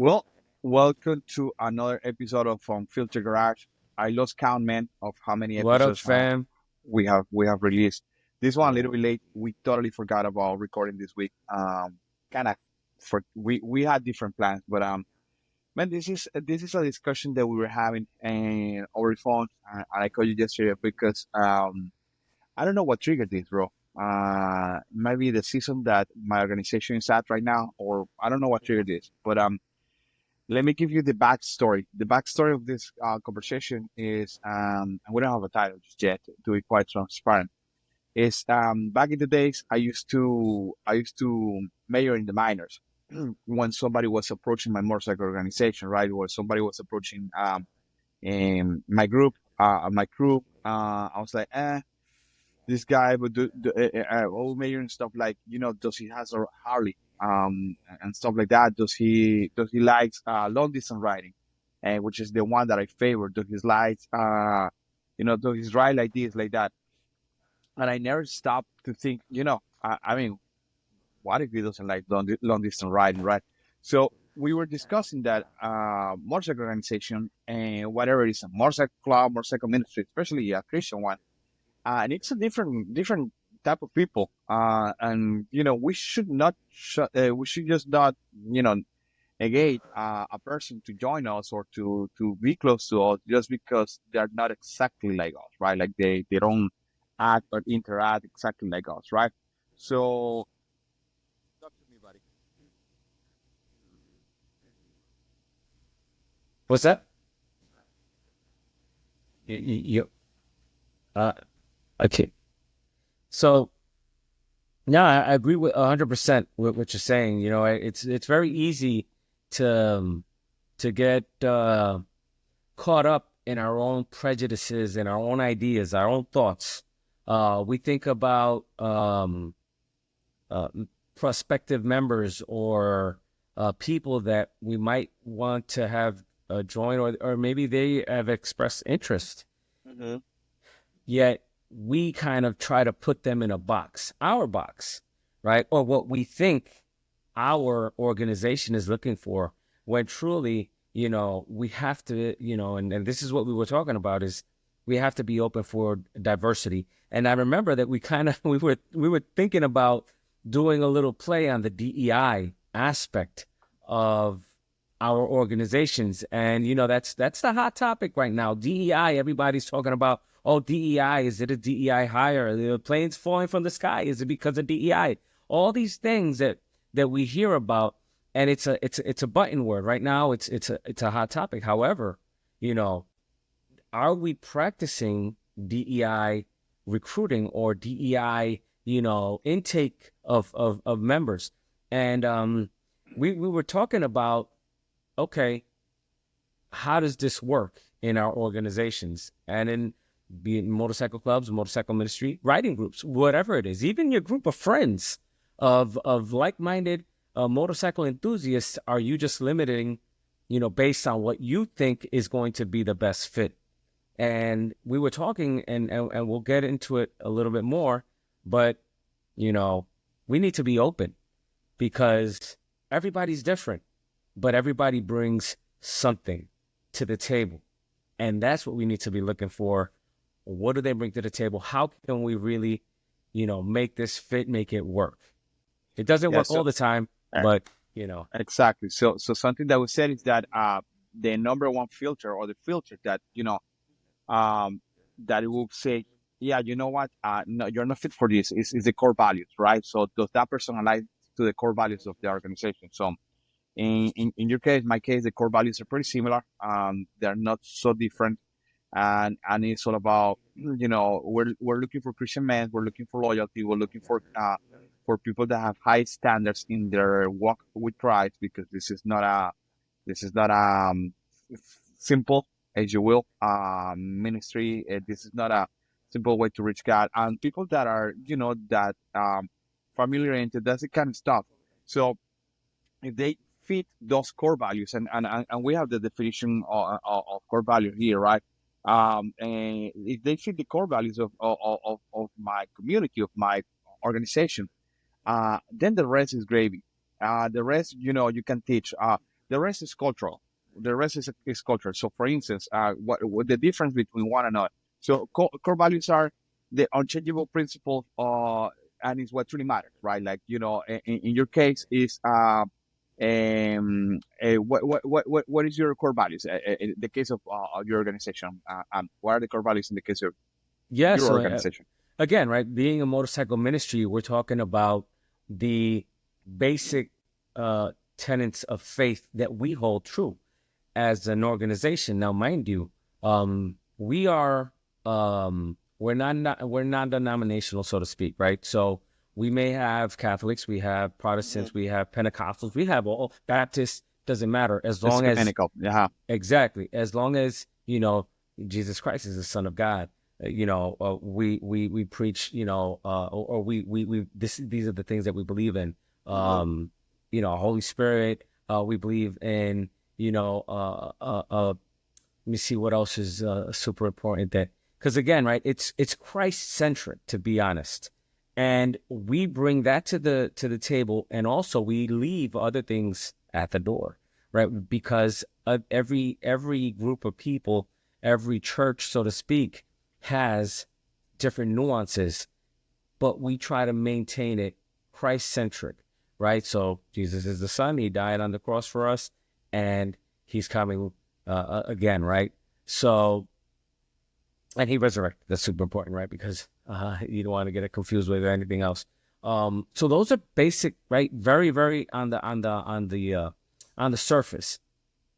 Well, welcome to another episode of Filter Garage. I lost count, man, of how many What up, episodes fam? we have released. This one a Yeah. little bit late. We totally forgot about recording this week. Kind of for we had different plans, but man, this is a discussion that we were having and over the phone, and I called you yesterday because I don't know what triggered this, bro. Maybe the season that my organization is at right now, or I don't know what triggered this, but let me give you the backstory. The backstory of this conversation is, and we don't have a title just yet, to be quite transparent. Is back in the days, I used to mayor in the minors when somebody was approaching my motorcycle organization, right? Or somebody was approaching my group, my crew. I was like, this guy would do old mayor and stuff like, does he has a Harley and stuff like that? Does he likes long distance riding, and which is the one that I favor? Does he likes does he ride like this, like that? And I never stopped to think, I mean, what if he doesn't like long distance riding, right? So we were discussing that motorcycle organization and whatever it is, a motorcycle club, motorcycle ministry, especially a Christian one, and it's a different type of people, and we should not we should just not negate a person to join us or to be close to us just because they're not exactly like us, right? Like they don't act or interact exactly like us, right? So talk to me, buddy. What's that? You uh, okay. So, yeah, I agree with 100% with what you're saying. It's very easy to get caught up in our own prejudices and our own ideas, our own thoughts. We think about uh, prospective members or people that we might want to have join, or maybe they have expressed interest. Mm-hmm. Yet we kind of try to put them in a box, our box, right? Or what we think our organization is looking for, when truly, we have to, and this is what we were talking about, is we have to be open for diversity. And I remember that we kind of we were thinking about doing a little play on the DEI aspect of our organizations. And that's the hot topic right now. DEI, everybody's talking about, oh, DEI, is it a DEI hire? Are the planes falling from the sky? Is it because of DEI? All these things that we hear about, and it's a button word right now. It's a hot topic. However, you know, are we practicing DEI recruiting or DEI, intake of members? And we were talking about, okay, how does this work in our organizations and in, be it motorcycle clubs, motorcycle ministry, riding groups, whatever it is, even your group of friends of like-minded motorcycle enthusiasts? Are you just limiting, based on what you think is going to be the best fit? And we were talking, and we'll get into it a little bit more, but you know, we need to be open because everybody's different, but everybody brings something to the table. And that's what we need to be looking for. What do they bring to the table? How can we really, make this fit, make it work? It doesn't Yeah. work So all the time, uh, but, you know, exactly. So something that we said is that the number one filter, or the filter that um, that it will say, yeah, you know what, no, you're not fit for this. Is the core values, right? So does that person align to the core values of the organization? So in your case, my case, the core values are pretty similar. They're not so different, and it's all about, we're looking for Christian men, we're looking for loyalty, we're looking for people that have high standards in their walk with Christ, because this is not simple, as you will, ministry. This is not a simple way to reach God, and people that are, that family oriented, that's the kind of stuff. So if they fit those core values, and we have the definition of core value here, right? And if they fit the core values of my community, of my organization, then the rest is gravy. The rest, you can teach. The rest is cultural. The rest is culture. So, for instance, what the difference between one and another? So, core values are the unchangeable principles, and it's what really matters, right? Like, in your case, is what is your core values? In the case of your organization, what are the core values in the case of Yeah. your So organization? again, right, being a motorcycle ministry, we're talking about the basic tenets of faith that we hold true as an organization. Now, mind you, we are we're non-denominational, so to speak, right? So we may have Catholics, we have Mhm. Protestants, we have Pentecostals, we have all Baptists. Doesn't matter as It's long as ecumenical. Yeah. exactly as long as Jesus Christ is the Son of God. We preach, or we these are the things that we believe in. Holy Spirit. We believe in, you know, let me see what else is super important, that because again, right, it's Christ centric, to be honest, and we bring that to the table, and also we leave other things at the door, right? Because of every group of people, every church, so to speak, has different nuances, but we try to maintain it Christ centric, right? So Jesus is the Son. He died on the cross for us, and he's coming again, right? So, and he resurrected. That's super important, right? Because you don't want to get it confused with anything else. So those are basic, right? Very, very on the surface.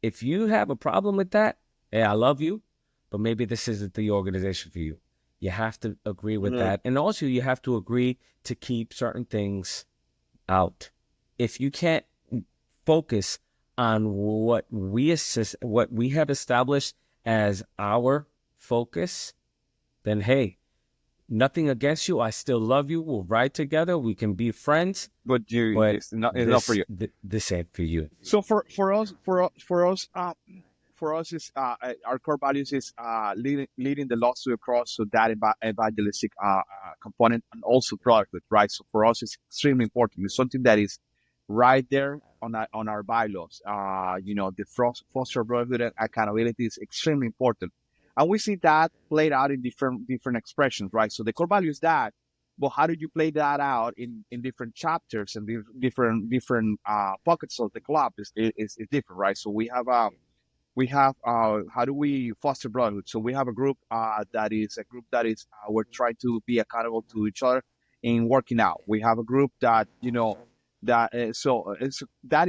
If you have a problem with that, hey, I love you, but maybe this isn't the organization for you. You have to agree with Mhm. that. And also, you have to agree to keep certain things out. If you can't focus on what we have established as our focus, then hey, nothing against you. I still love you. We'll ride together. We can be friends, But but it's not for you. this ain't for you. So for us is our core values is leading the lost to the cross, so that evangelistic component, and also brotherhood, right? So for us it's extremely important. It's something that is right there on our bylaws. The foster brotherhood and accountability is extremely important, and we see that played out in different expressions, right? So the core value is that, but how do you play that out in different chapters and different pockets of the club is different, right? So we have how do we foster brotherhood? So we have a group that is we're trying to be accountable to each other in working out. We have a group that that is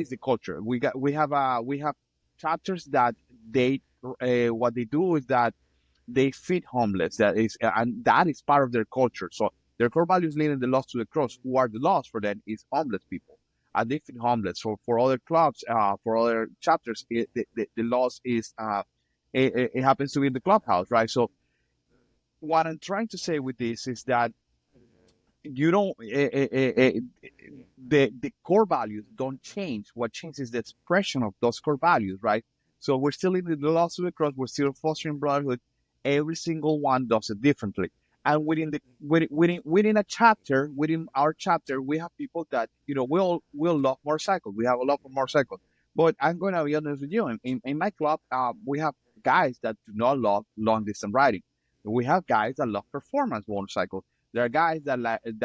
the culture. We have chapters that they what they do is that they feed homeless. That is part of their culture. So their core values leading the lost to the cross. Who are the lost for them is homeless people, and they feed homeless. So for other clubs, for other chapters, the loss is it happens to be in the clubhouse, right? So what I'm trying to say with this is that you don't the core values don't change. What changes is the expression of those core values, right? So we're still in the lost of the cross, we're still fostering brotherhood. Every single one does it differently, and within a chapter, within our chapter, we have people that will love motorcycles. We have a love for motorcycles, but I'm going to be honest with you. In my club, we have guys that do not love long distance riding. We have guys that love performance motorcycles. There are guys that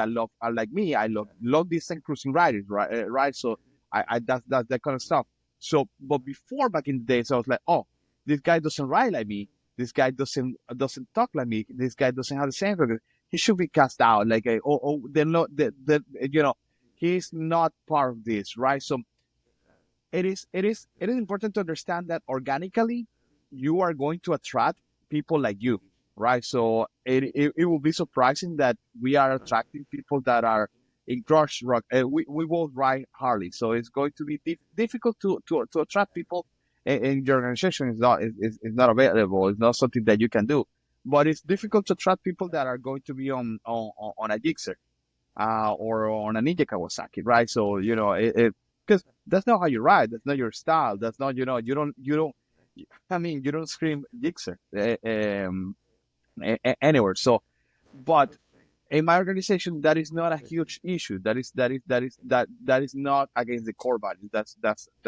love are like me. I love long distance cruising riders, right? Right. So I that's that kind of stuff. So, but before back in the days, I was like, oh, this guy doesn't ride like me. This guy doesn't talk like me. This guy doesn't have the same focus. He should be cast out. Like, they're not. He's not part of this, right? So it is important to understand that organically you are going to attract people like you, right? So it will be surprising that we are attracting people that are in crush rock. We both ride Harley, so it's going to be difficult to attract people in your organization. Is not available. It's not something that you can do, but it's difficult to attract people that are going to be on a Gixxer, or on a Ninja Kawasaki, right? So because that's not how you ride. That's not your style. That's not you don't. I mean, you don't scream Gixxer anywhere. So, but in my organization, that is not a huge issue. That is not against the core values. That's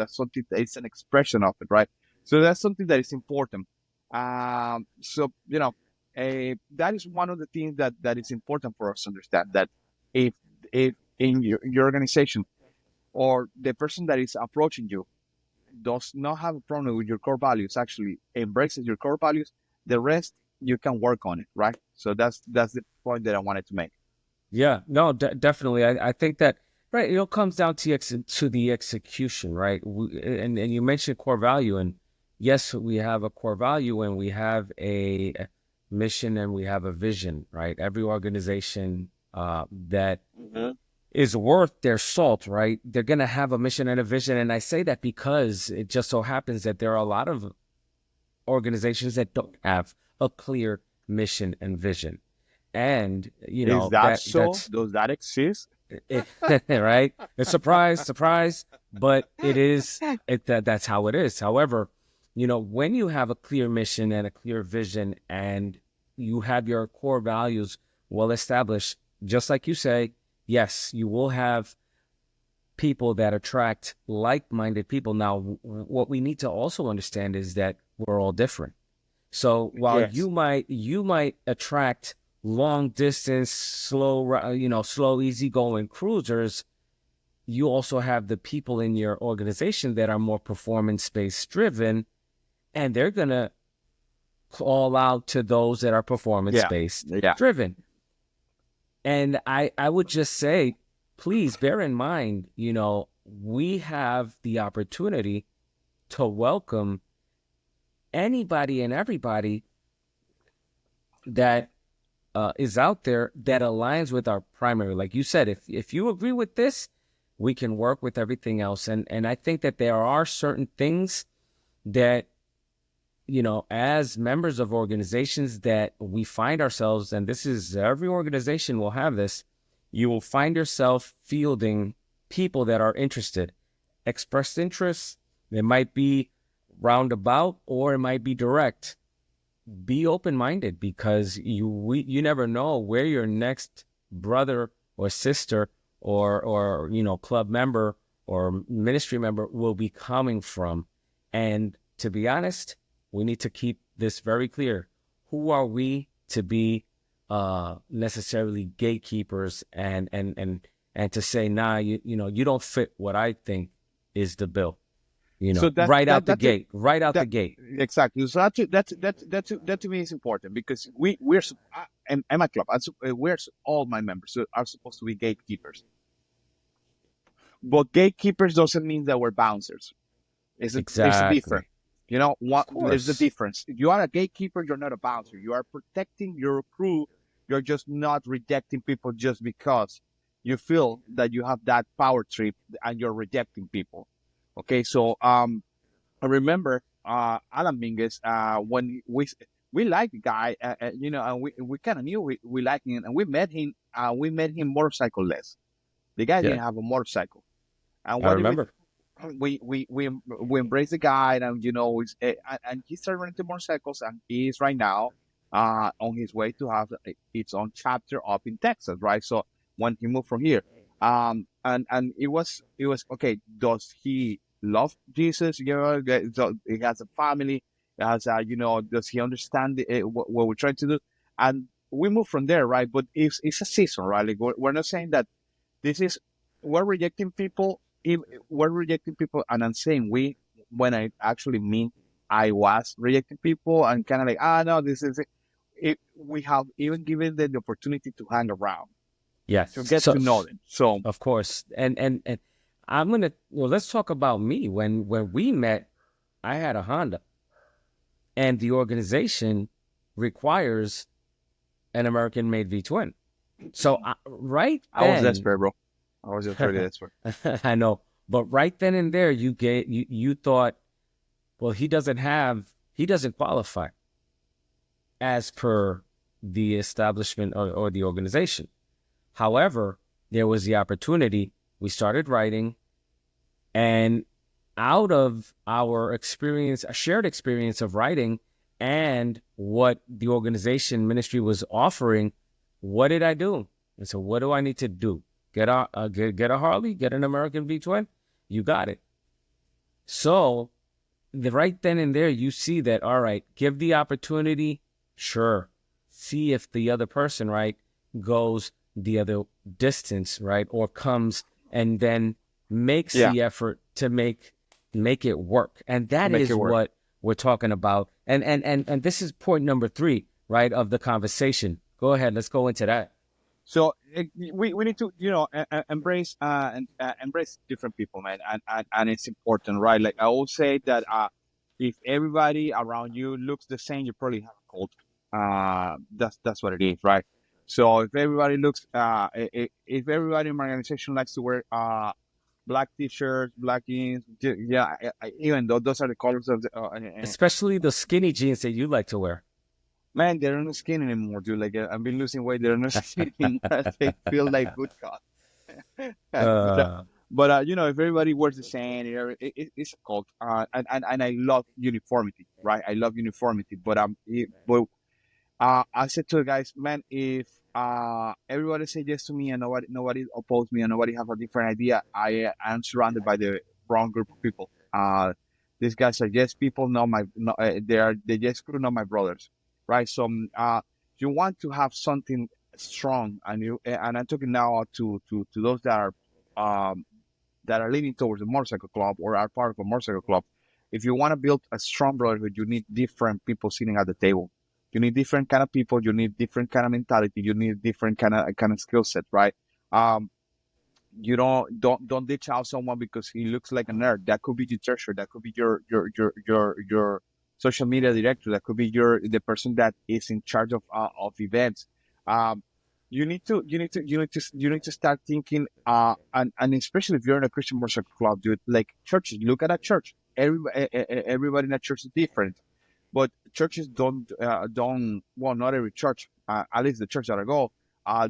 something that is an expression of it, right? So that's something that is important. So that is one of the things that is important for us to understand, that if if in your organization, or the person that is approaching you does not have a problem with your core values, actually embraces your core values, the rest you can work on it, right? So that's the point that I wanted to make. Yeah, no, definitely. I think that, right, it all comes down to to the execution, right? And you mentioned core value, and yes, we have a core value, and we have a mission, and we have a vision, right? Every organization that Mhm. is worth their salt, right? They're gonna have a mission and a vision, and I say that because it just so happens that there are a lot of organizations that don't have a clear mission and vision, and Is that so? that's Does that exist? it, right? A surprise, surprise, but it is that's how it is. However, when you have a clear mission and a clear vision, and you have your core values well established, just like you say, yes, you will have people that attract like-minded people. Now, what we need to also understand is that we're all different. So while Yes. you might attract long distance, slow, easygoing cruisers, you also have the people in your organization that are more performance based driven, and they're gonna call out to those that are performance Yeah. based Yeah. driven. And I would just say, please bear in mind, we have the opportunity to welcome anybody and everybody that is out there that aligns with our primary. Like you said, if you agree with this, we can work with everything else. And I think that there are certain things that, as members of organizations, that we find ourselves, and this is every organization will have this, you will find yourself fielding people that are interested, expressed interests. It might be roundabout or it might be direct. Be open-minded, because you never know where your next brother or sister or club member or ministry member will be coming from. And to be honest, we need to keep this very clear. Who are we to be necessarily gatekeepers and to say, nah, you don't fit what I think is the bill, So right out the gate, right out the that gate. exactly. So that to me is important, because and my club, all my members are supposed to be gatekeepers. But gatekeepers doesn't mean that we're bouncers. It's a different. Exactly. Of There's the course. difference. If you are a gatekeeper, you're not a bouncer. You are protecting your crew. You're just not rejecting people just because you feel that you have that power trip and you're rejecting people. Okay, so I remember Alan Mingus, when we liked the guy, and we kind of knew we liked him, and we met him motorcycle less. The guy Yeah, didn't have a motorcycle, and I what did we do? remember. We embraced the guy, and and he started renting motorcycles, and he is right now on his way to have its own chapter up in Texas, right? So when he moved from here, and it was okay. Does he love Jesus? So he has a family. Has does he understand what we're trying to do? And we move from there, right? But it's a season, right? Like we're not saying that this is we're rejecting people. We're rejecting people, and I'm saying we, when I actually mean I was rejecting people, and kind of like, no, this is it. We have even given them the opportunity to hang around, to Yes. get So, to know them. So of course. And let's talk about me. When we met, I had a Honda, and the organization requires an American-made V-twin. So right I was then, desperate, bro. I was just really desperate. I know, but right then and there, you thought, well, he doesn't qualify as per the establishment or the organization. However, there was the opportunity. We started writing, and out of our experience, a shared experience of writing, and what the organization ministry was offering, what did I do? And so, what do I need to do? Get a Harley, get an American V-twin. You got it. So right then and there, you see that, all right, give the opportunity, sure. See if the other person, right, goes the other distance, right, or comes and then makes Yeah, the effort to make it work. And to that make it is work. what we're talking about. And this is point number 3, right, of the conversation. Go ahead, let's go into that. So we need to embrace and embrace different people, man, and it's important, right? Like I always say that if everybody around you looks the same, you probably have a cult. That's what it is, right? So if everybody looks if everybody in my organization likes to wear black t-shirts, black jeans, yeah, even though those are the colors of the Especially the skinny jeans that you like to wear. man, they're not skinny anymore, dude. Like I've been losing weight, they're not skinny anymore. They feel like boot cut. Uh, But if everybody wears the same, it's a cult. And I love uniformity, right? I love uniformity. But I said to the guys, man, if everybody say yes to me and nobody oppose me and nobody have a different idea, I am surrounded by the wrong group of people. These guys are yes people, not my no, they yes crew, not my brothers, right? So you want to have something strong, and I'm talking now to those um that are leaning towards a motorcycle club or are part of a motorcycle club. If you want to build a strong brotherhood, you need different people sitting at the table. You need different kind of people. You need different kind of mentality. You need different kind of skill set, right? Um, you don't ditch out someone because he looks like a nerd. That could be your treasurer. That could be your social media director. That could be the person that is in charge of events. Um, you need to start thinking and especially if you're in a Christian motorcycle club, dude. Like churches, look at a church. Everybody in a church is different, but churches don't well, not every church, at least the church that I go,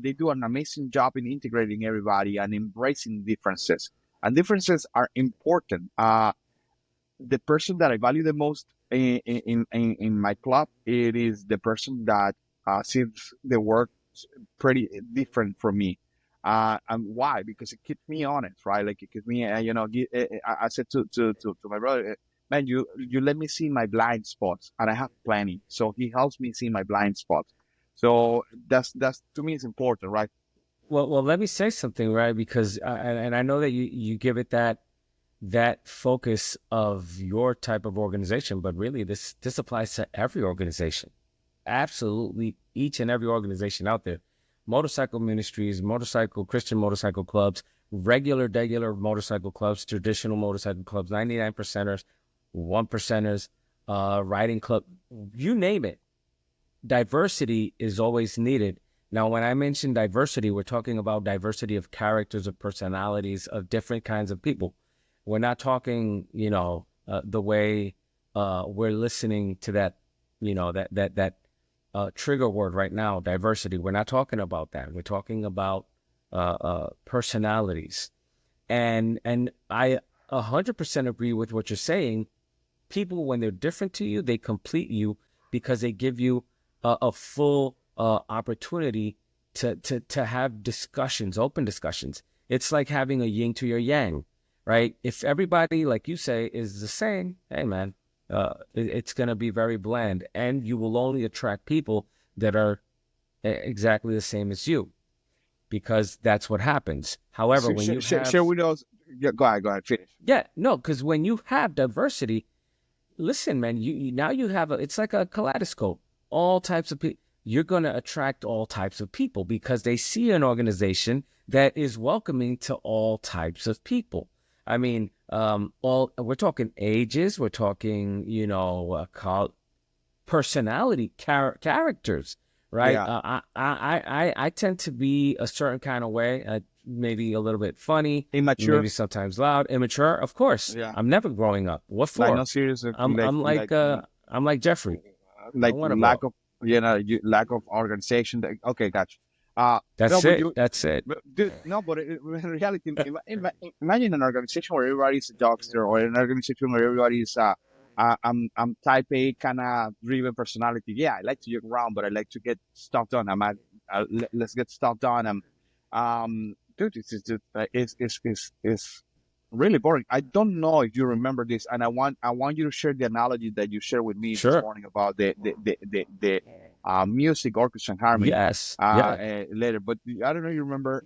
they do an amazing job in integrating everybody and embracing differences. And differences are important. The person that I value the most in my club, it is the person that sees the work pretty different from me. And why? Because it keeps me honest, right? Like it keeps me, I said to my brother, man, you let me see my blind spots, and I have plenty. So he helps me see my blind spots. So that's to me is important, right? well, let me say something, right? Because and I know that you give it that focus of your type of organization, but really this applies to every organization. Absolutely, each and every organization out there. Motorcycle ministries, motorcycle Christian motorcycle clubs, regular motorcycle clubs, traditional motorcycle clubs, 99 percenters, 1 percenters, riding club, you name it. Diversity is always needed. Now, when I mention diversity, we're talking about diversity of characters, of personalities, of different kinds of people. We're not talking, the way we're listening to that, that trigger word right now, diversity. We're not talking about that. We're talking about personalities. And I 100% agree with what you're saying. People, when they're different to you, they complete you because they give you a full opportunity to have discussions, open discussions. It's like having a yin to your yang, right? If everybody, like you say, is the same, hey man, it's going to be very bland, and you will only attract people that are exactly the same as you, because that's what happens. However, when you Share have, with us. Yeah, go ahead, finish. yeah, no, because when you have diversity, listen, man, now you have it's like a kaleidoscope. All types of people. You're going to attract all types of people because they see an organization that is welcoming to all types of people. I mean, all we're talking ages, we're talking, personality, characters, right? Yeah, I tend to be a certain kind of way, maybe a little bit funny, maybe immature. sometimes loud, immature. Of course, Yeah, I'm never growing up. What like for? not serious, I'm I'm like uh I'm like Jeffrey. I like don't want to grow lack up. of lack of organization. Okay, gotcha. No, That's but it. you, That's it. but dude, no, but in reality, imagine an organization where everybody's a doctor, or an organization where everybody's I'm type A kind of driven personality. Yeah, I like to joke around, but I like to get stuff done. Let's get stuff done. Dude, it's really boring. I don't know if you remember this, and I want you to share the analogy that you shared with me this Sure. morning about the music, orchestra, and harmony Yes. Yeah. later. But I don't know. You remember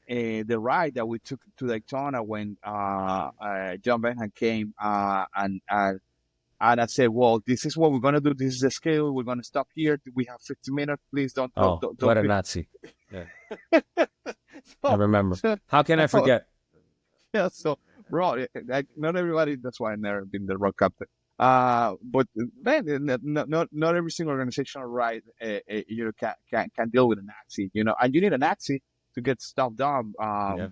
the ride that we took to Daytona when John Benham came and I said, "Well, this is what we're gonna do. This is the scale. We're gonna stop here. We have 50 minutes. Please Oh, what don't a be." Nazi. Yeah. I so, remember. so, How can I so, forget? yeah, so, bro, not everybody. That's why I've never been the rock captain. But man, not every single organizational right, can deal with a Nazi, and you need a Nazi to get stuff done. Yeah.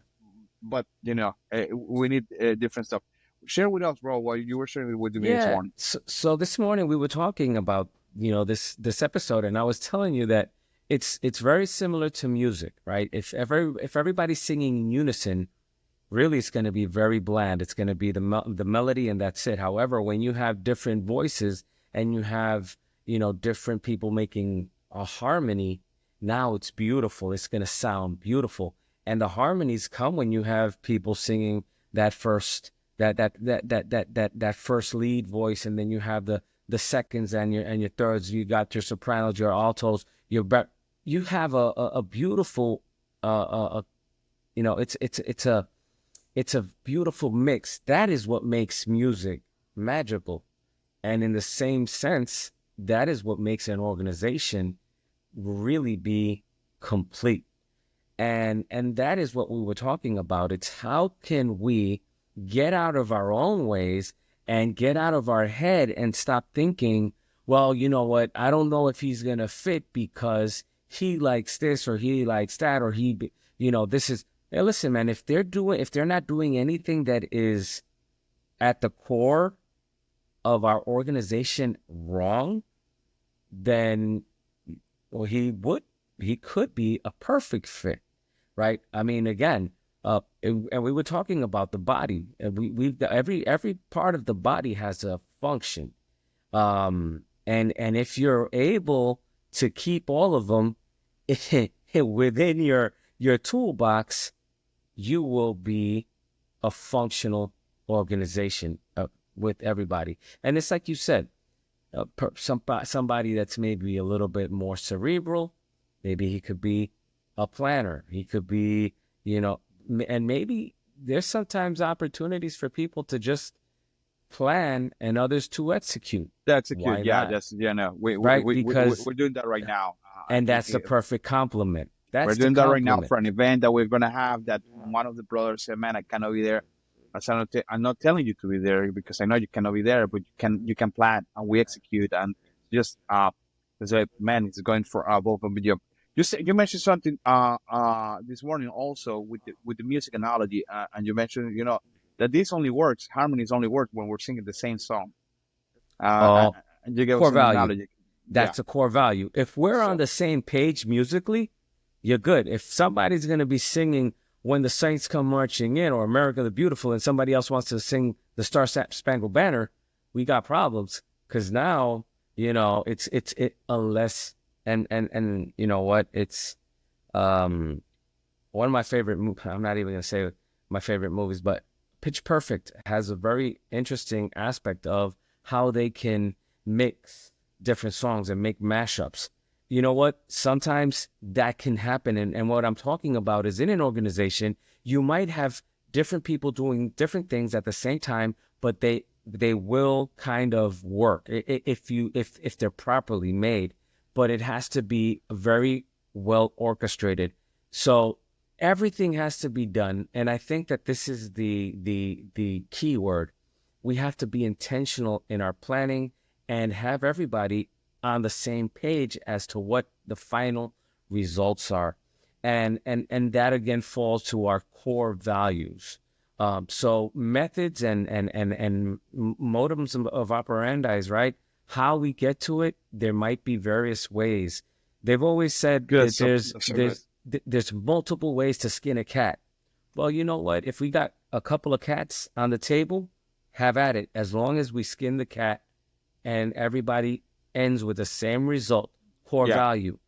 But we need different stuff. Share with us, bro, what you were sharing with me this Yeah. morning. So this morning we were talking about, this episode, and I was telling you that it's very similar to music, right? If everybody's singing in unison, really it's going to be very bland. It's going to be the melody and that's it. However, when you have different voices and you have, different people making a harmony, now it's beautiful. It's going to sound beautiful. And the harmonies come when you have people singing that first that first lead voice, and then you have the seconds and your thirds. You got your sopranos, your altos, you have a beautiful it's a beautiful mix. That is what makes music magical. And in the same sense, that is what makes an organization really be complete. And that is what we were talking about. It's how can we get out of our own ways and get out of our head and stop thinking, well, you know what? I don't know if he's going to fit because he likes this or he likes that, or this is, hey, listen, man, if they're not doing anything that is at the core of our organization wrong, then, well, he could be a perfect fit, right? I mean, again, and we were talking about the body, and every part of the body has a function, and if you're able to keep all of them within your toolbox, you will be a functional organization with everybody. And it's like you said, somebody that's maybe a little bit more cerebral. Maybe he could be a planner. He could be, and maybe there's sometimes opportunities for people to just plan and others to execute. That's a cute. Why Yeah, not? that's no. Right? Because, We're doing that right now. and that's the perfect compliment. We're That's the doing that right now compliment. for an event that we're gonna have. That one of the brothers said, "Man, I cannot be there." I said, I'm not telling you to be there because I know you cannot be there, but you can plan and we execute and just say, man, it's going for both of you. You mentioned something this morning also with the music analogy, and you mentioned that this only works, harmonies only work when we're singing the same song. Uh, Uh, and you gave core us an value. analogy. Yeah. That's a core value. If we're on So the same page musically, you're good. If somebody's going to be singing When the Saints Come Marching In or America the Beautiful, and somebody else wants to sing the Star Spangled Banner, we got problems, because now, it's unless, and you know what, it's um one of my favorite I'm not even going to say my favorite movies, but Pitch Perfect has a very interesting aspect of how they can mix different songs and make mashups. You know what? Sometimes that can happen. And what I'm talking about is, in an organization, you might have different people doing different things at the same time, but they will kind of work if they're properly made. But it has to be very well orchestrated. So everything has to be done, and I think that this is the key word. We have to be intentional in our planning and have everybody on the same page as to what the final results are, and that again falls to our core values. So methods and modems of operandi, right? How we get to it, there might be various ways. They've always said good. that So there's that's so good. there's there's multiple ways to skin a cat. Well, you know what? If we got a couple of cats on the table, have at it. As long as we skin the cat and everybody ends with the same result, core Yeah. value,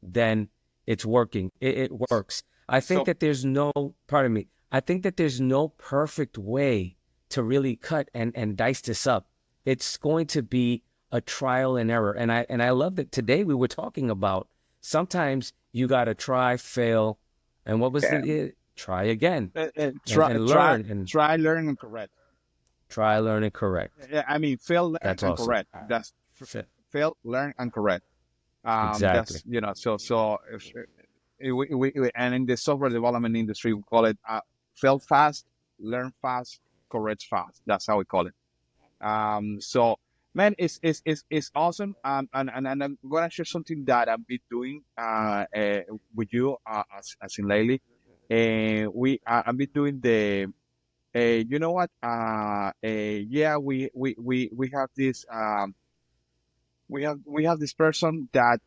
then It's working. It works. I think So that there's no, pardon me, I think that there's no perfect way to really cut and dice this up. It's going to be a trial and error. And I love that today we were talking about sometimes you got to try, fail, and what was yeah, try again try and try learn and try learn and correct. try, learn, and correct. Yeah, I mean, fail, learn, That's and awesome. correct. That's Fit. fail, learn, and correct. Exactly. That's and in the software development industry, we call it fail fast, learn fast, correct fast. That's how we call it. So man, it's awesome. And I'm gonna share something that I've been doing with you as in lately. I've been doing the you know what? Yeah, we have this we have this person that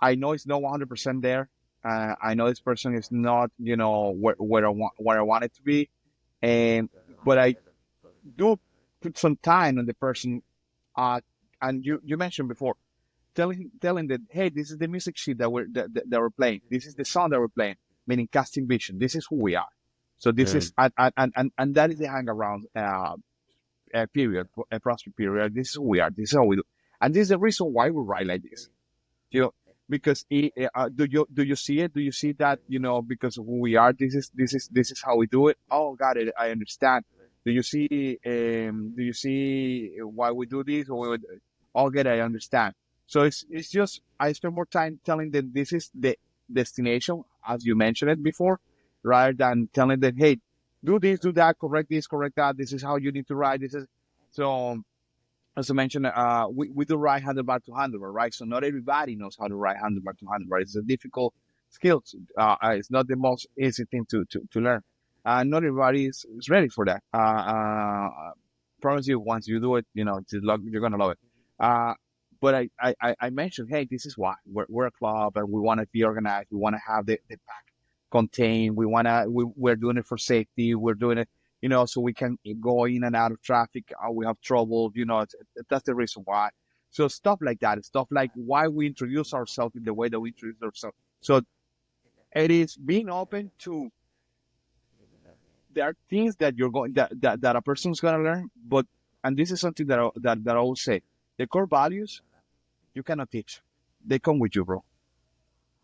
I know is not 100% there. I know this person is not, where I want it to be, and but I do put some time on the person. Uh, and you mentioned before, telling that, hey, this is the music sheet that we're playing. This is the song that we're playing. Meaning casting vision. This is who we are. So this Mm. is and that is the hang around period, a prospect period. This is who we are. This is how we do, and this is the reason why we write like this. You know, because do you see it? Do you see that? Because of who we are, this is how we do it. Oh, got it. I understand. Do you see why we do this? Oh, get it. I understand. So it's just I spend more time telling them this is the destination, as you mentioned it before, rather than telling them, hey, do that, correct this, correct that. This is how you need to write. This is so as I mentioned, we do write handlebar to handlebar, right? So not everybody knows how to write handlebar to handlebar. It's a difficult skill. It's not the most easy thing to learn. Not everybody is ready for that. Promise you, once you do it, you're gonna love it. Uh, but I mentioned, hey, this is why we're a club and we want to be organized. We want to have the pack contained. We're doing it for safety. We're doing it so we can go in and out of traffic. We have trouble, that's the reason why. So stuff like that, stuff like why we introduce ourselves in the way that we introduce ourselves. So it is being open to there are things that you're going that a person's gonna learn, but and this is something that I always say: the core values you cannot teach; they come with you, bro.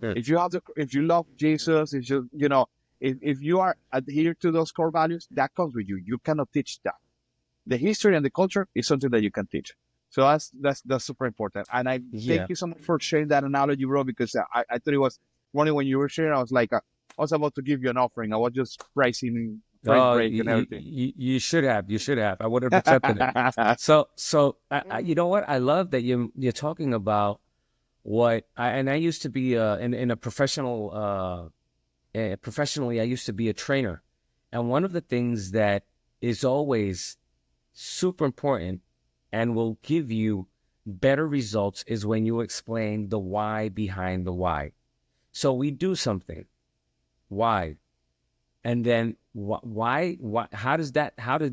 Mm. If you love Jesus, if you are adhere to those core values, that comes with you. You cannot teach that. The history and the culture is something that you can teach. So that's super important. And I thank Yeah. you so much for sharing that analogy, bro, because I thought it was funny when you were sharing. I was like, I was about to give you an offering. I was just pricing price Oh, break and everything. you should have. You should have. I would have accepted it. So you know what? I love that you're talking about and I used to be in a professionally I used to be a trainer, and one of the things that is always super important and will give you better results is when you explain the why behind the why. So we do something, why? And then why, how did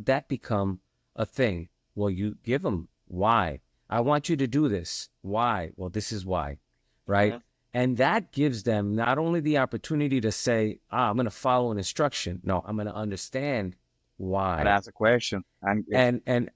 that become a thing? Well, you give them why. I want you to do this. Why? Well, this is why, right? Mhm. And that gives them not only the opportunity to say, I'm going to follow an instruction. No, I'm going to understand And why. ask a question, and And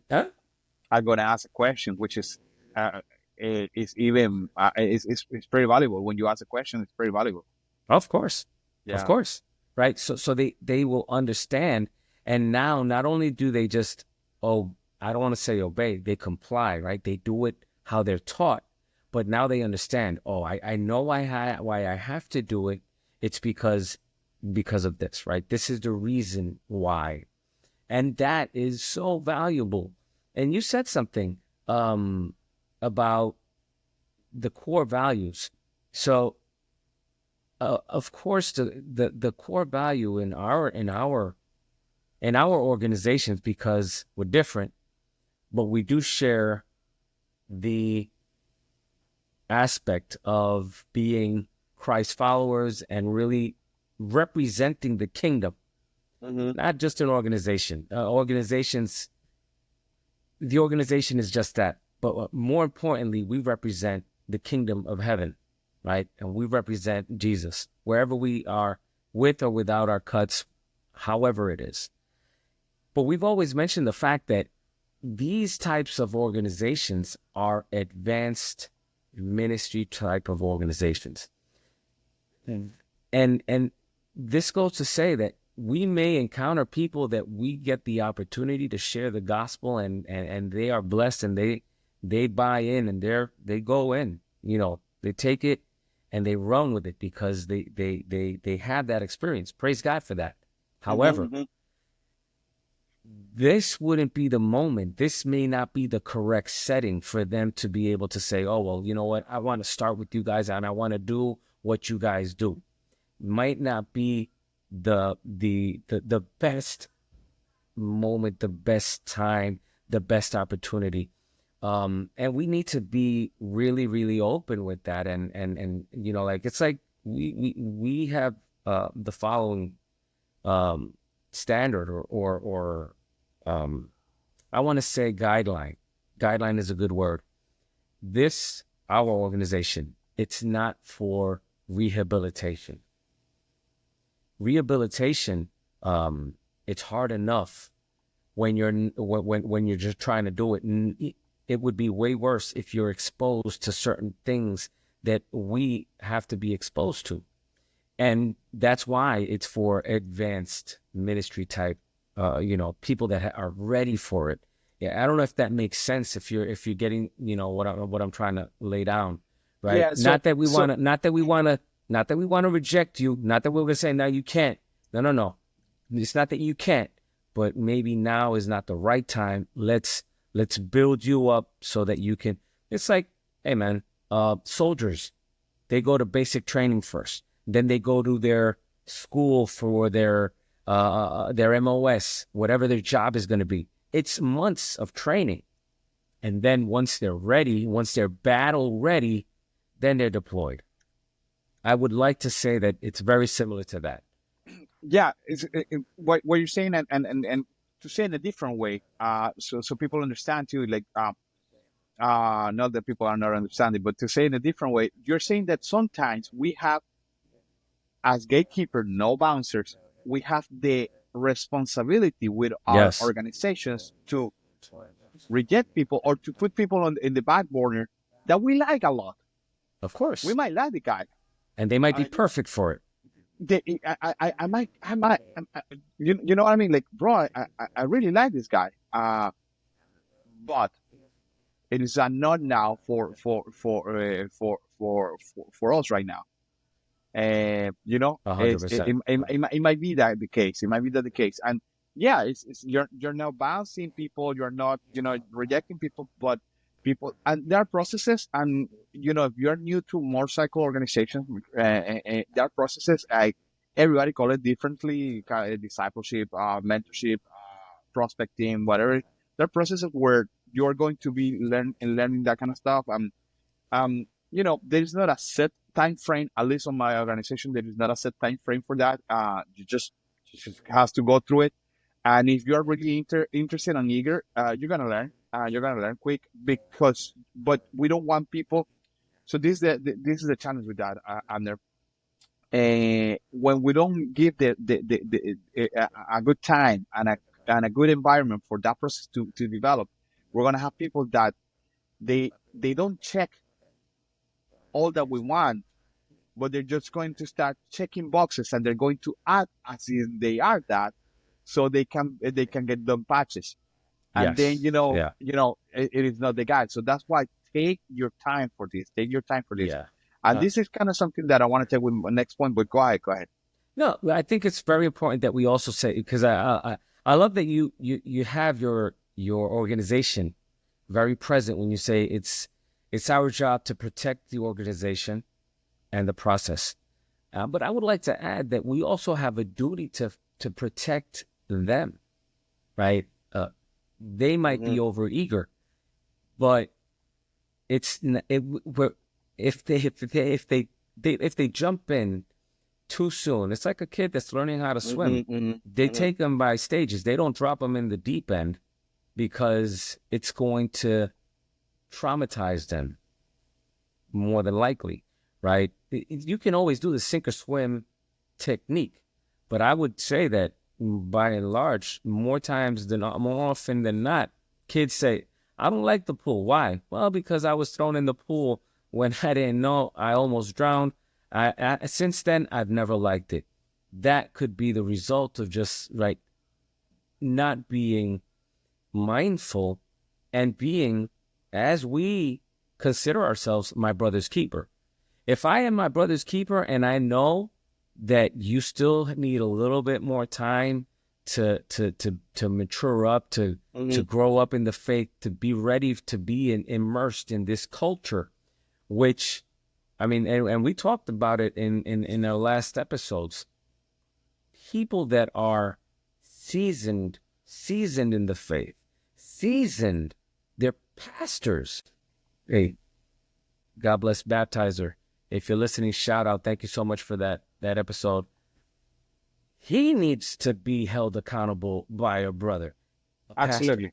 I'm gonna ask a question, which uh, is even is pretty valuable. When you ask a question, it's pretty valuable. Of course, of Yeah. course, right? So they will understand, and now not only do they just I don't want to say obey, they comply, right? They do it how they're taught, but now they understand. Oh, I know why I have to do it. It's because of this, right? This is the reason why, and that is so valuable. And you said something um, about the core values. So of course, the core value in our organizations, because we're different, but we do share the aspect of being Christ followers and really representing the kingdom, Hmm. not just an organization. The organization is just that, but more importantly, we represent the kingdom of heaven. right? And we represent Jesus wherever we are, with or without our cuts, however it is. But we've always mentioned the fact that these types of organizations are advanced ministry type of organizations. And this goes to say that we may encounter people that we get the opportunity to share the gospel, and they are blessed, and they buy in, and they go in, they take it and they run with it because they have that experience. Praise God for that. However, Mm-hmm. this wouldn't be the moment. This may not be the correct setting for them to be able to say, oh, well, you know what? I want to start with you guys and I want to do what you guys do. Might not be the best moment, the best time, the best opportunity. And we need to be really, really open with that. And like, it's like we have the following um, standard or um, I want to say guideline. Guideline is a good word. Our organization, it's not for rehabilitation. Rehabilitation, it's hard enough when you're just trying to do it. And it would be way worse if you're exposed to certain things that we have to be exposed to. And that's why it's for advanced ministry type, people that are ready for it. Yeah, I don't know if that makes sense. If you're getting, what I'm trying to lay down, right? Yeah. Not that we So want to, not that we want to, not that we want to reject you. Not that we're gonna say no, you can't. No, no, no. It's not that you can't, but maybe now is not the right time. Let's build you up so that you can. It's like, hey man, soldiers, they go to basic training first. Then they go to their school for their MOS, whatever their job is going to be. It's months of training. And then once they're ready, once they're battle ready, then they're deployed. I would like to say that it's very similar to that. yeah, what you're saying, and to say in a different way, so people understand too, like not that people are not understanding, but to say in a different way, you're saying that sometimes we have, as gatekeeper, no bouncers, we have the responsibility with our Yes, organizations to reject people or to put people in the back burner that we like a lot. of We course. might like the guy. And they might be Uh, perfect for it. you know what I mean? Like, bro, I really like this guy. But it is not now for us right now. A hundred It's percent. it might be that the case. It might be that the case. And yeah, you're not bouncing people. You're not rejecting people, but people, and there are processes. And if you're new to motorcycle organizations, there are processes. Everybody call it differently: discipleship, mentorship, prospecting, whatever. There are processes where you're going to be learning that kind of stuff. There is not a set time frame. At least on my organization, there is not a set time frame for that. You just has to go through it. And if you're really interested and eager, you're gonna learn. You're gonna learn quick but we don't want people. So this is the challenge with that, and when we don't give a good time and a good environment for that process to develop, we're gonna have people that they don't check all that we want, but they're just going to start checking boxes and they're going to add as if they are that, so they can get done patches, and then Yes. Yeah. it is not the guide. So that's why take your time for this. Take your time for this, Yeah. and Uh, this is kind of something that I want to take with my next point. But go ahead, go ahead. No, I think it's very important that we also say, because I love that you have your organization very present when you say it's our job to protect the organization and the process. But I would like to add that we also have a duty to protect them, right? They might Mm-hmm. be overeager, but it's if they jump in too soon. It's like a kid that's learning how to swim. Mm-hmm. Mm-hmm. They Mm-hmm. take them by stages. They don't drop them in the deep end because it's going to traumatize them more than likely. right? You can always do the sink or swim technique, but I would say that by and large, more often than not, kids say, "I don't like the pool." Why? Well, because I was thrown in the pool when I didn't know. I almost drowned. Since then, I've never liked it. That could be the result of just not being mindful and being, as we consider ourselves, my brother's keeper. If I am my brother's keeper and I know that you still need a little bit more time to mature up, to grow up in the faith, to be ready to be immersed in this culture, which I mean, and we talked about it in our last episodes. People that are seasoned in the faith, seasoned, they're pastors. Hey, God bless Baptizer. If you're listening, shout out. Thank you so much for that episode. He needs to be held accountable by a brother, a pastor. Absolutely.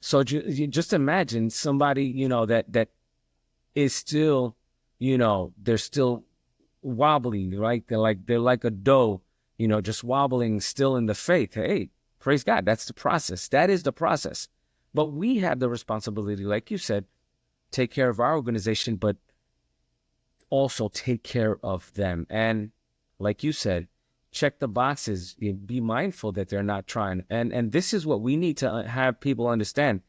So you just imagine somebody, that is still, they're still wobbly, right? They're like a dough, just wobbling still in the faith. Hey, praise God. That's the process. That is the process. But we have the responsibility, like you said, take care of our organization, but also take care of them. And like you said, check the boxes, be mindful that they're not trying. And this is what we need to have people understand.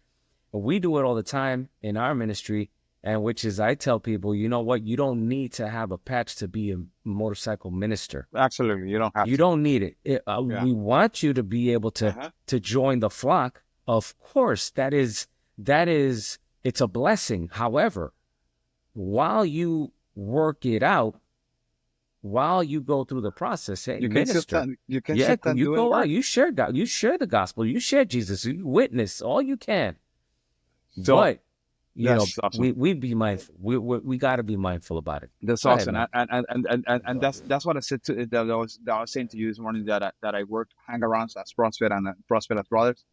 We do it all the time in our ministry, and which is I tell people, you know what, you don't need to have a patch to be a motorcycle minister. Absolutely. You don't have You to. don't need it. Yeah. We want you to be able Uh-huh. to join the flock. Of course, that is it's a blessing. However, while you work it out, while you go through the process, hey, minister. You can Yeah, sit and you doing go out, work. you share God, you share the gospel, you share Jesus, you witness all you can. So But that's awesome. we be mindful. We got to be mindful about it. That's Go ahead, awesome. man. And that's what I said to that I was saying to you this morning that I work hang around as CrossFit and CrossFit as brothers.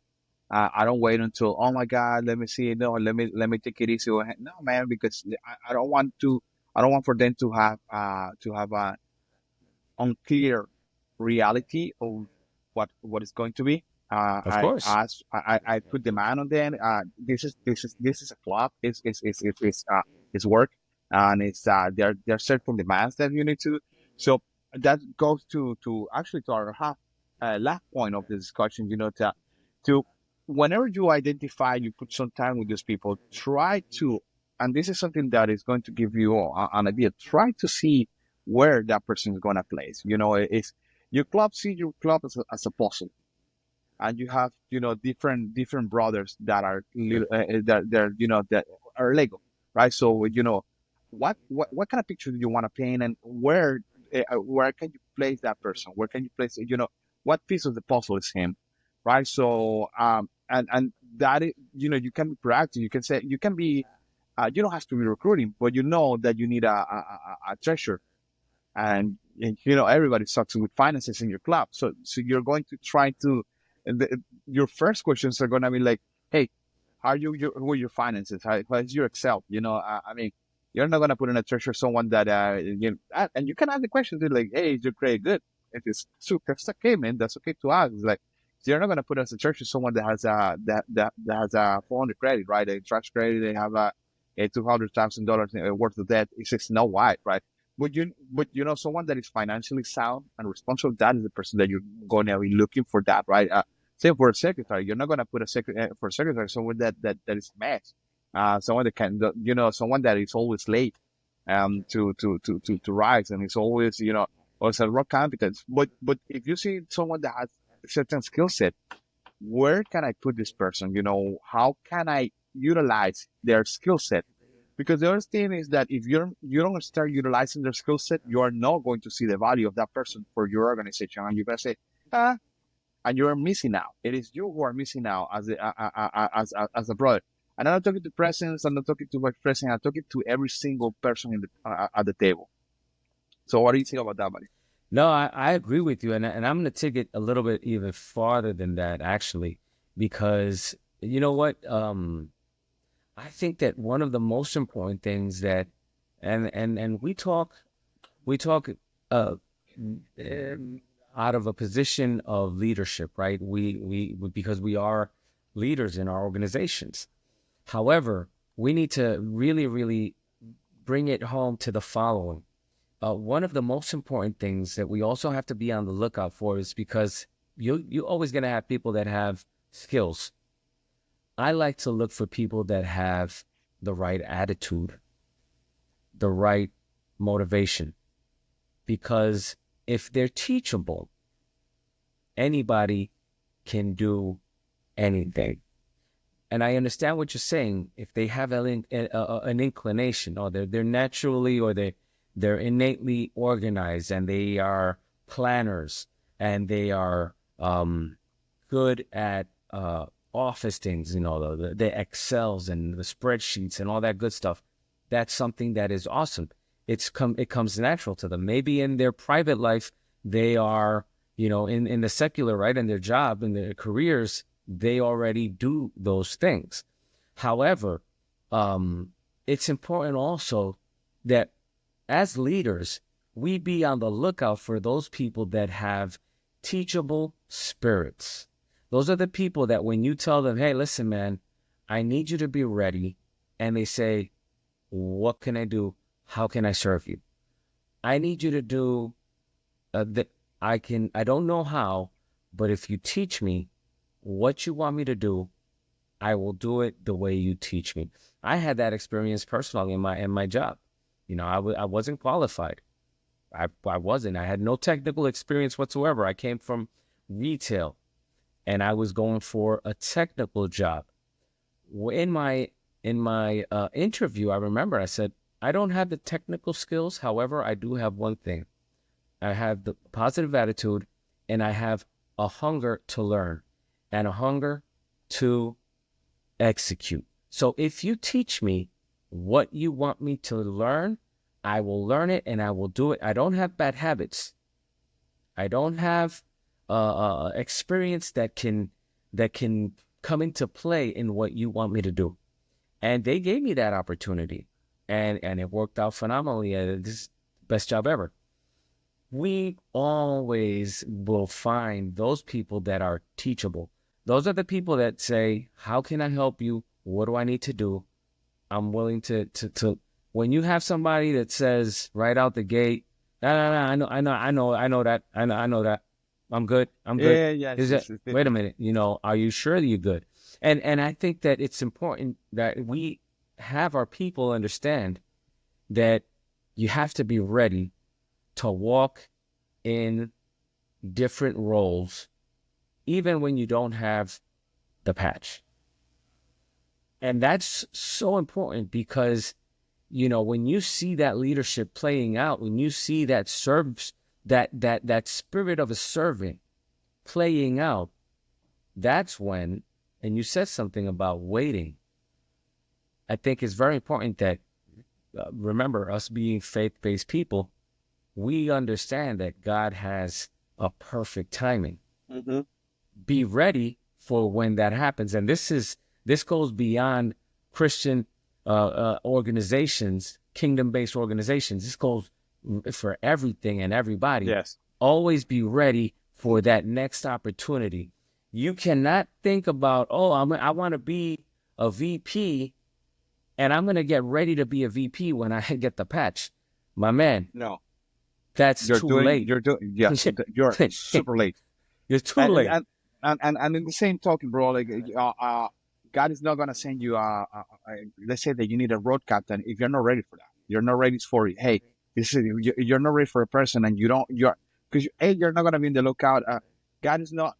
I don't wait until, oh my God, let me see. No, let me take it easy. No, man, because I don't want to. I don't want for them to have a unclear reality of what is going to be. Of course. I put demand on them. This is a club. It's work, and there are certain demands that you need to. So that goes to actually to our last point of the discussion. To whenever you identify, you put some time with these people. Try to, and this is something that is going to give you an idea. Try to see where that person is going to place. It's your club. See your club as a puzzle, and you have different brothers that are little that they're that are Lego, right? So what kind of picture do you want to paint, and where can you place that person? Where can you place it? What piece of the puzzle is him, right? So and that is, you can be proactive. You can say you can be. You don't have to be recruiting, but you know that you need a treasure, and everybody sucks with finances in your club. So you're going to try to, and your first questions are going to be like, hey, how are who are your finances? How's your Excel? I mean, you're not going to put in a treasure someone that and you can ask the question to like, hey, is your credit good? If it's super, that's okay, man. That's okay to ask. It's like, you're not going to put as a treasure someone that has that has a 400 credit, right? A trash credit, they have a $200,000 worth of debt. It's just no why, right? But someone that is financially sound and responsible, that is the person that you're going to be looking for. That, right? Same for a secretary. You're not going to put for a secretary someone that is a mess. Someone that someone that is always late, to rise, and is always, also raw competence. But if you see someone that has a certain skill set, where can I put this person? How can I utilize their skill set? Because the other thing is that if you don't start utilizing their skill set, you are not going to see the value of that person for your organization, and you're gonna say, ah, and you are missing out. It is you who are missing out as a brother. And I'm not talking to presidents. I'm not talking to vice president. I'm talking to every single person at the table. So what do you think about that, buddy? No, I agree with you, and I'm going to take it a little bit even farther than that, actually, because you know what? I think that one of the most important things that And we talk uh, um, out of a position of leadership, right? Because we are leaders in our organizations. However, we need to really, really bring it home to the following. One of the most important things that we also have to be on the lookout for is because you always going to have people that have skills. I like to look for people that have the right attitude, the right motivation, because if they're teachable, anybody can do anything. And I understand what you're saying. If they have an inclination, or they're naturally, or they're innately organized, and they are planners, and they are good at office things, the Excels and the spreadsheets and all that good stuff. That's something that is awesome. It comes natural to them. Maybe in their private life, they are, in the secular, right, in their job, in their careers, they already do those things. However, it's important also that as leaders, we be on the lookout for those people that have teachable spirits. Those are the people that when you tell them, hey, listen, man, I need you to be ready, and they say, what can I do? How can I serve you? I need you to do that. I don't know how, but if you teach me what you want me to do, I will do it the way you teach me. I had that experience personally in my job. I wasn't qualified. I wasn't. I had no technical experience whatsoever. I came from retail, and I was going for a technical job. In my interview, I remember I said, I don't have the technical skills. However, I do have one thing. I have the positive attitude, and I have a hunger to learn and a hunger to execute. So if you teach me what you want me to learn, I will learn it and I will do it. I don't have bad habits. I don't have experience that can come into play in what you want me to do. And they gave me that opportunity, and it worked out phenomenally. This is the best job ever. We always will find those people that are teachable. Those are the people that say, how can I help you? What do I need to do? I'm willing to when you have somebody that says right out the gate, no, no, no, I know that. I know that. I'm good. I'm good. Yeah, yes, Is it, it's wait a different. minute, are you sure that you're good? And I think that it's important that we have our people understand that you have to be ready to walk in different roles, even when you don't have the patch. And that's so important because, when you see that leadership playing out, when you see that serves that spirit of a servant playing out, that's when, and you said something about waiting. I think it's very important that, remember, us being faith-based people, we understand that God has a perfect timing. Hmm. Be ready for when that happens. And this goes beyond Christian organizations, kingdom-based organizations. This goes for everything and everybody. Yes. Always be ready for that next opportunity. You cannot think about, oh, I want to be a VP, and I'm going to get ready to be a VP when I get the patch. My man, No, that's too late. yes, you're super late. You're too and late. and and in the same token, bro, like God is not gonna send you let's say that you need a road captain if you're not ready for that. You're not ready for it. Hey, you're not ready for a person, and you're because you're not gonna be in the lookout. God is not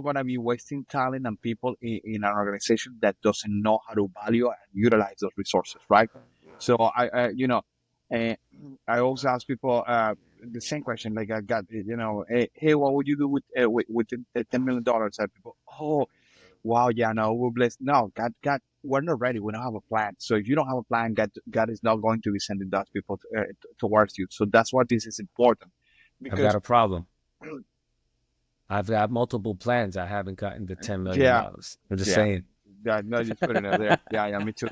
gonna be wasting talent and people in an organization that doesn't know how to value and utilize those resources, right? So uh, I also ask people the same question. Like I got, hey, what would you do with $10 million? And people, oh, wow, yeah, no, we're blessed. No, God, we're not ready. We don't have a plan. So if you don't have a plan, God is not going to be sending those people towards you. So that's why this is important, I've got because a problem. I've got multiple plans. I haven't gotten the $10 million. yeah, dollars. I'm just yeah, saying. yeah, no, just putting it there. Yeah, yeah, me too,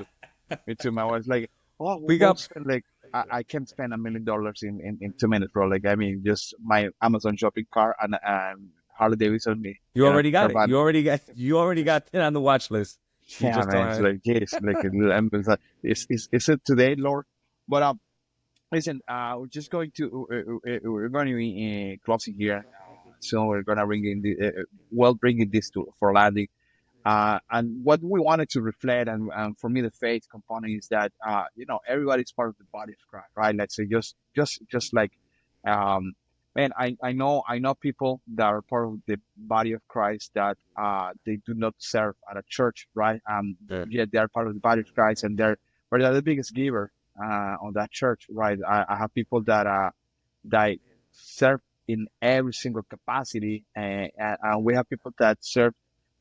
me too. My wife's like, oh, We we'll got spend like. I can't spend $1 million in 2 minutes, bro. Like, I mean, just my Amazon shopping cart and Harley Davidson, You already got it. caravan. You already got it on the watch list. You Yeah, just don't man. It's have. like, yes, like, is it today, Lord? But listen, we're just going to we're going to be closing here. So we're gonna bring in bringing this to for landing. And what we wanted to reflect, and for me, the faith component is that everybody's part of the body of Christ, right? Let's say just like, um, man, I know people that are part of the body of Christ that they do not serve at a church, right? Yeah. Yet they are part of the body of Christ, and they're the biggest giver on that church, right? I have people that serve in every single capacity, and we have people that serve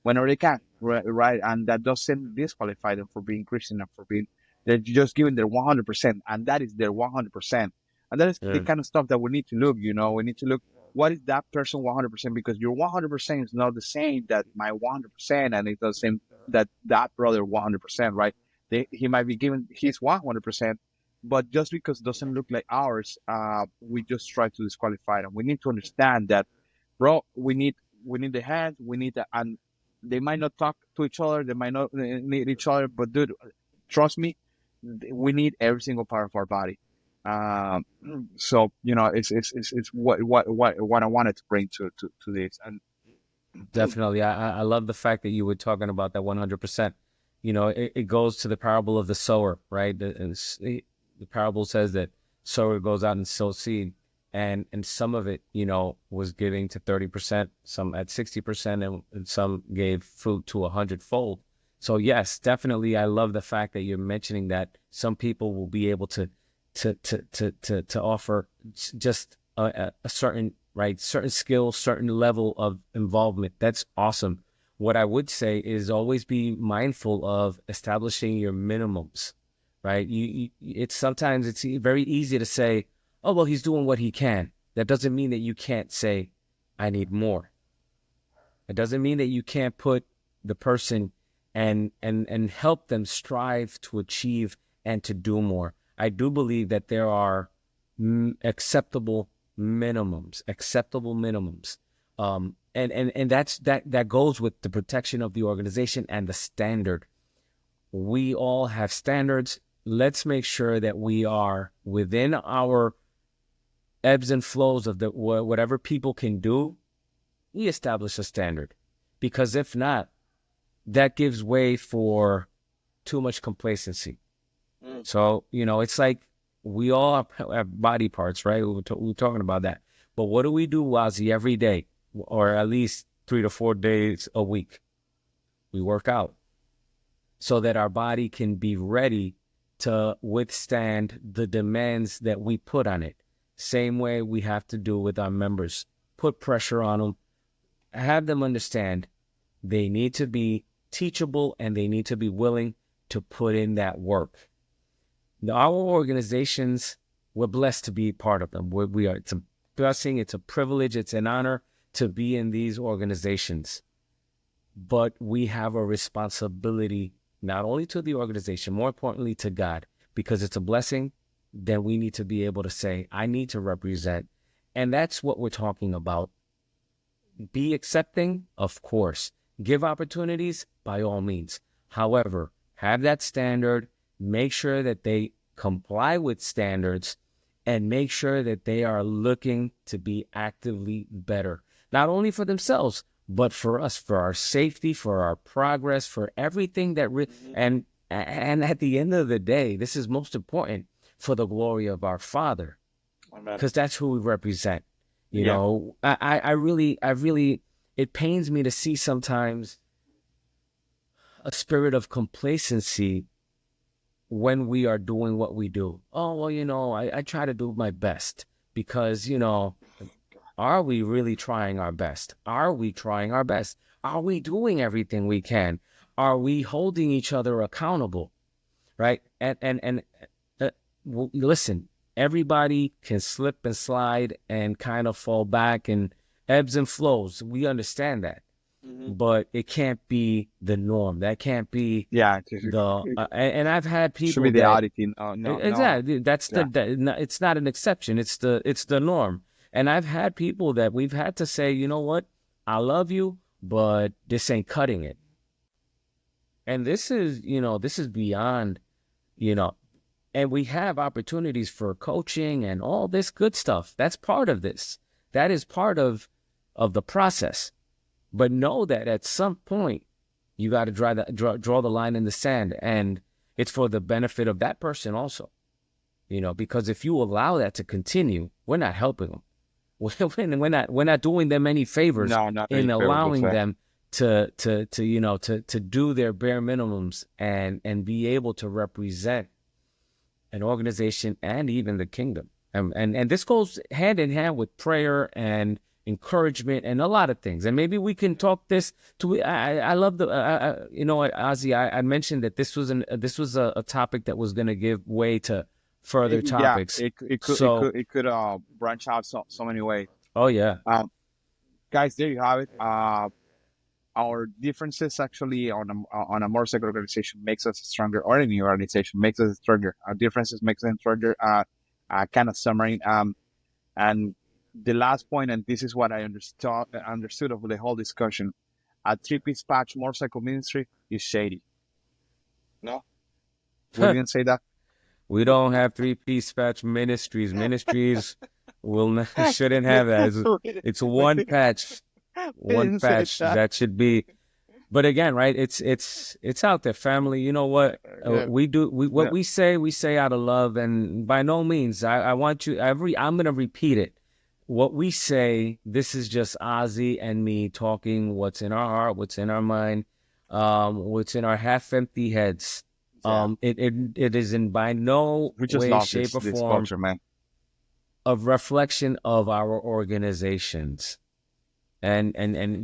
whenever they can, right? And that doesn't disqualify them for being Christian and for being, they're just giving their 100%, and that is their 100%. And that is the Yeah. kind of stuff that we need to look, we need to look, what is that person 100%? Because your 100% is not the same that my 100%, and it's the same that brother 100%, right? He might be giving his 100%, but just because it doesn't look like ours, we just try to disqualify them. We need to understand that, bro, we need the hands, we need the, and they might not talk to each other, they might not need each other, but dude, trust me, we need every single part of our body. Um, so it's what I wanted to bring to this, and Definitely. I love the fact that you were talking about that 100%. It goes to the parable of the sower, right? The parable says that sower goes out and sows seed, and some of it, was giving to 30%, some at 60%, and some gave fruit to 100-fold. So yes, definitely, I love the fact that you're mentioning that some people will be able to offer just a certain, right, certain skill, certain level of involvement. That's awesome. What I would say is always be mindful of establishing your minimums, right? It's sometimes it's very easy to say, oh, well, he's doing what he can. That doesn't mean that you can't say, I need more. It doesn't mean that you can't put the person and help them strive to achieve and to do more. I do believe that there are acceptable minimums. And that goes with the protection of the organization and the standard. We all have standards. Let's make sure that we are within our ebbs and flows of whatever people can do. We establish a standard, because if not, that gives way for too much complacency. So, it's like we all have body parts, right? We're talking about that. But what do we do, Wazi, every day, or at least 3 to 4 days a week? We work out so that our body can be ready to withstand the demands that we put on it. Same way we have to do with our members. Put pressure on them, have them understand they need to be teachable, and they need to be willing to put in that work. Our organizations, we're blessed to be part of them. We are. It's a blessing, it's a privilege, it's an honor to be in these organizations. But we have a responsibility not only to the organization, more importantly to God, because it's a blessing. Then we need to be able to say, I need to represent. And that's what we're talking about. Be accepting, of course. Give opportunities, by all means. However, have that standard, make sure that they comply with standards, and make sure that they are looking to be actively better, not only for themselves, but for us, for our safety, for our progress, for everything and at the end of the day, this is most important, for the glory of our Father, Amen. because that's who we represent. Yeah. I really, it pains me to see sometimes a spirit of complacency when we are doing what we do. Oh, well, I try to do my best because, are we really trying our best? Are we trying our best? Are we doing everything we can? Are we holding each other accountable? Right? And listen, everybody can slip and slide and kind of fall back and ebbs and flows. We understand that. but it can't be the norm. That can't be Yeah, the and I've had should people be the that oddity. No, no. exactly that's Yeah. it's not an exception. It's the norm. And I've had people that we've had to say, you know what, I love you, but this ain't cutting it. And this is, this is beyond, you know, and we have opportunities for coaching and all this good stuff. That's part of this. That is part of the process. But know that at some point you got to draw the line in the sand, and it's for the benefit of that person also. Because if you allow that to continue, we're not helping them. We're not doing them any favors No, not any in favors allowing whatsoever. them to do their bare minimums and be able to represent an organization and even the kingdom. And this goes hand in hand with prayer and encouragement and a lot of things. And maybe we can talk this to. I love the. You know what, Ozzy? I mentioned that this was a topic that was going to give way to further Yeah, topics. it So, could branch out so many ways. oh yeah, Um, guys, there you have it. Our differences actually on a motorcycle organization makes us stronger, or any organization makes us stronger. Our differences makes us stronger. Kind of summary. And the last point, and this is what I understood of the whole discussion. A three-piece patch motorcycle ministry is shady. No, we didn't say that. we don't have three-piece patch ministries. Ministries will not, shouldn't have that. It's We one patch, one didn't say patch that. that should be. But again, right? It's out there, family. You know what Yeah, what yeah. we say out of love, and by no means, I want you. I'm gonna repeat it. What we say, this is just Ozzy and me talking. What's in our heart, what's in our mind, what's in our half-empty heads. Yeah. It is in by no We just way, love shape, or this form culture, man. of reflection of our organizations. And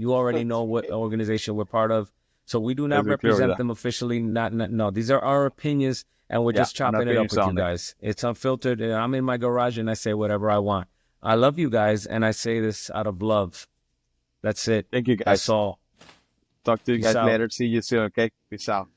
you already know what organization we're part of. So we do Let's not be clear with represent that. them officially. No, these are our opinions, and we're Yeah, just on chopping it up opinions with you only. guys. It's unfiltered, and I'm in my garage and I say whatever I want. I love you guys, and I say this out of love. That's it. Thank you, That's guys. all. Talk to you Peace guys out. later. See you soon. Okay, peace out.